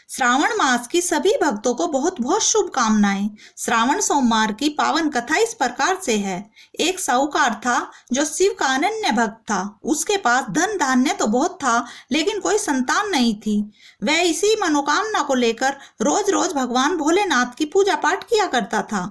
श्रावण मास की सभी भक्तों को बहुत बहुत शुभकामनाएं। श्रावण सोमवार की पावन कथा इस प्रकार से है। एक साहूकार था जो शिव का अनन्य भक्त था। उसके पास धन धान्य तो बहुत था, लेकिन कोई संतान नहीं थी। वह इसी मनोकामना को लेकर रोज रोज भगवान भोलेनाथ की पूजा पाठ किया करता था।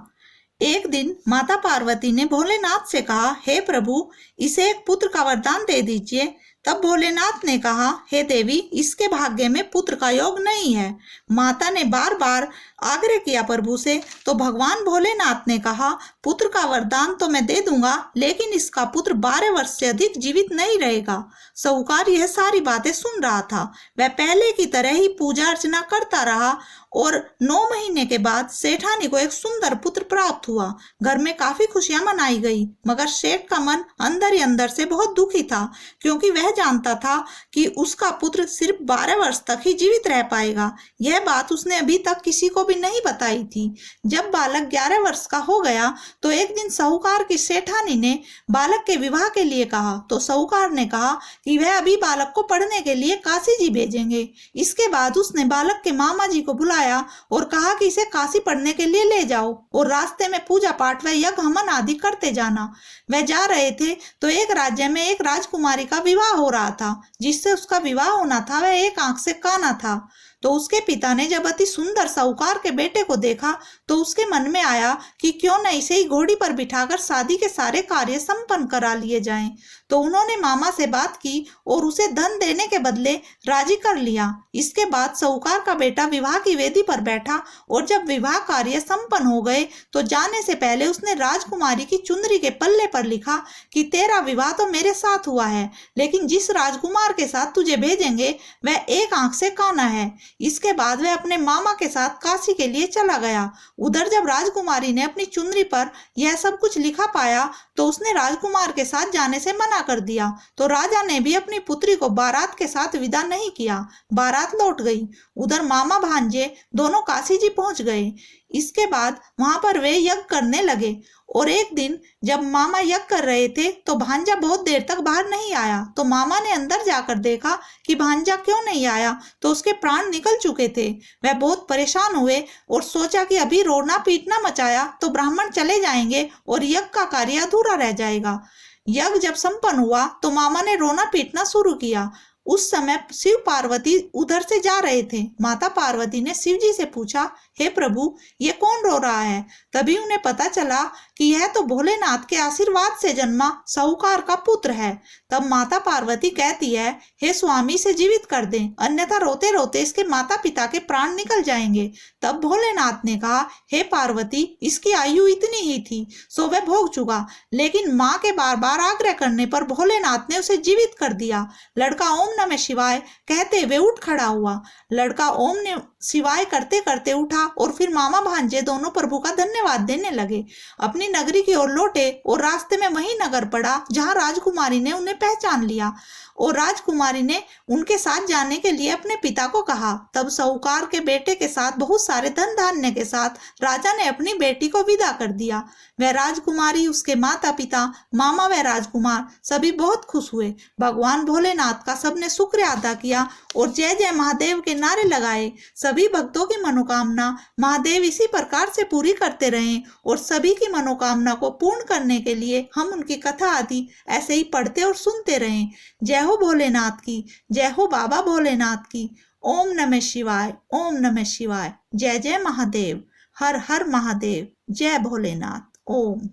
एक दिन माता पार्वती ने भोलेनाथ से कहा, हे प्रभु, इसे एक पुत्र का वरदान दे दीजिए। तब भोलेनाथ ने कहा, हे देवी, इसके भाग्य में पुत्र का योग नहीं है। माता ने बार बार आग्रह किया प्रभु से, तो भगवान भोलेनाथ ने कहा, पुत्र का वरदान तो मैं दे दूंगा, लेकिन इसका पुत्र 12 वर्ष से अधिक जीवित नहीं रहेगा। साहूकार यह सारी बातें सुन रहा था। वह पहले की तरह ही पूजा अर्चना करता रहा और 9 महीने के बाद सेठानी को एक सुंदर पुत्र प्राप्त हुआ। घर में काफी खुशियां मनाई गई, मगर सेठ का मन अंदर ही अंदर से बहुत दुखी था, क्योंकि वह जानता था कि उसका पुत्र सिर्फ 12 वर्ष तक ही जीवित रह पाएगा। यह बात उसने अभी तक किसी को भी नहीं बताई थी। जब बालक 11 वर्ष का हो गया तो एक दिन साहूकार की सेठानी ने बालक के विवाह के लिए कहा। तो साहूकार ने कहा कि वह अभी बालक को पढ़ने के लिए काशी जी भेजेंगे। इसके बाद उसने बालक के मामा जी को बुलाया और कहा कि इसे काशी पढ़ने के लिए ले जाओ और रास्ते में पूजा पाठ व यज्ञ हवन आदि करते जाना। वह जा रहे थे तो एक राज्य में एक राजकुमारी का विवाह हो रहा था। जिससे उसका विवाह होना था वह एक आंख से काना था। तो उसके पिता ने जब अति सुंदर साहूकार के बेटे को देखा तो उसके मन में आया कि क्यों न इसे ही घोड़ी पर बिठाकर शादी के सारे कार्य संपन्न करा लिए जाएं। तो उन्होंने मामा से बात की और उसे धन देने के बदले राजी कर लिया। इसके बाद साहूकार का बेटा विवाह की वेदी पर बैठा और जब विवाह कार्य संपन्न हो गए तो जाने से पहले उसने राजकुमारी की चुनरी के पल्ले पर लिखा कि तेरा विवाह तो मेरे साथ हुआ है, लेकिन जिस राजकुमार के साथ तुझे भेजेंगे वह एक आंख से काना है। इसके बाद वह अपने मामा के साथ काशी के लिए चला गया। उधर जब राजकुमारी ने अपनी चुनरी पर यह सब कुछ लिखा पाया तो उसने राजकुमार के साथ जाने से मना कर दिया। तो राजा ने भी अपनी पुत्री को बारात के साथ विदा नहीं किया। बारात लौट गई। उधर मामा भांजे दोनों काशी जी पहुंच गए। इसके बाद वहां पर वे यज्ञ करने लगे और एक दिन जब मामा यज्ञ कर रहे थे तो भांजा बहुत देर तक बाहर नहीं आया। तो मामा ने अंदर जाकर देखा कि भांजा क्यों नहीं आया, तो उसके प्राण निकल चुके थे। वह बहुत परेशान हुए और सोचा कि अभी रोना पीटना मचाया तो ब्राह्मण चले जाएंगे और यज्ञ का कार्य अधूरा रह जाएगा। यज्ञ जब संपन्न हुआ तो मामा ने रोना पीटना शुरू किया। उस समय शिव पार्वती उधर से जा रहे थे। माता पार्वती ने शिव जी से पूछा, हे प्रभु, ये कौन रो रहा है? तभी उन्हें पता चला कि यह तो भोलेनाथ के आशीर्वाद से जन्मा साहूकार का पुत्र है। तब माता पार्वती कहती है, हे स्वामी, इसे जीवित कर दें, अन्यथा रोते रोते इसके माता पिता के प्राण निकल जाएंगे। तब भोलेनाथ ने कहा, हे पार्वती, इसकी आयु इतनी ही थी, सो वह भोग चुका। लेकिन माँ के बार बार आग्रह करने पर भोलेनाथ ने उसे जीवित कर दिया। लड़का ओम नमः शिवाय कहते हुए उठ खड़ा हुआ। लड़का ओम ने शिवाय करते करते उठा और फिर मामा भांजे दोनों प्रभु का धन्यवाद देने लगे। अपनी नगरी की ओर लौटे और रास्ते में वही नगर पड़ा जहां राजकुमारी ने उन्हें पहचान लिया और राजकुमारी ने उनके साथ जाने के लिए अपने पिता को कहा। तब साहूकार के बेटे के साथ बहुत सारे धन धान्य के साथ राजा ने अपनी बेटी को विदा कर दिया। वह राजकुमारी, उसके माता पिता, मामा व राजकुमार सभी बहुत खुश हुए। भगवान भोलेनाथ का सबने शुक्र अदा किया और जय जय महादेव के नारे लगाए। सभी भक्तों की मनोकामना महादेव इसी प्रकार से पूरी करते रहें और सभी की मनोकामना को पूर्ण करने के लिए हम उनकी कथा आदि ऐसे ही पढ़ते और सुनते रहें। जय हो भोलेनाथ की, जय हो बाबा भोलेनाथ की। ओम नमः शिवाय, ओम नमः शिवाय। जय जय महादेव, हर हर महादेव, जय भोलेनाथ। ओम।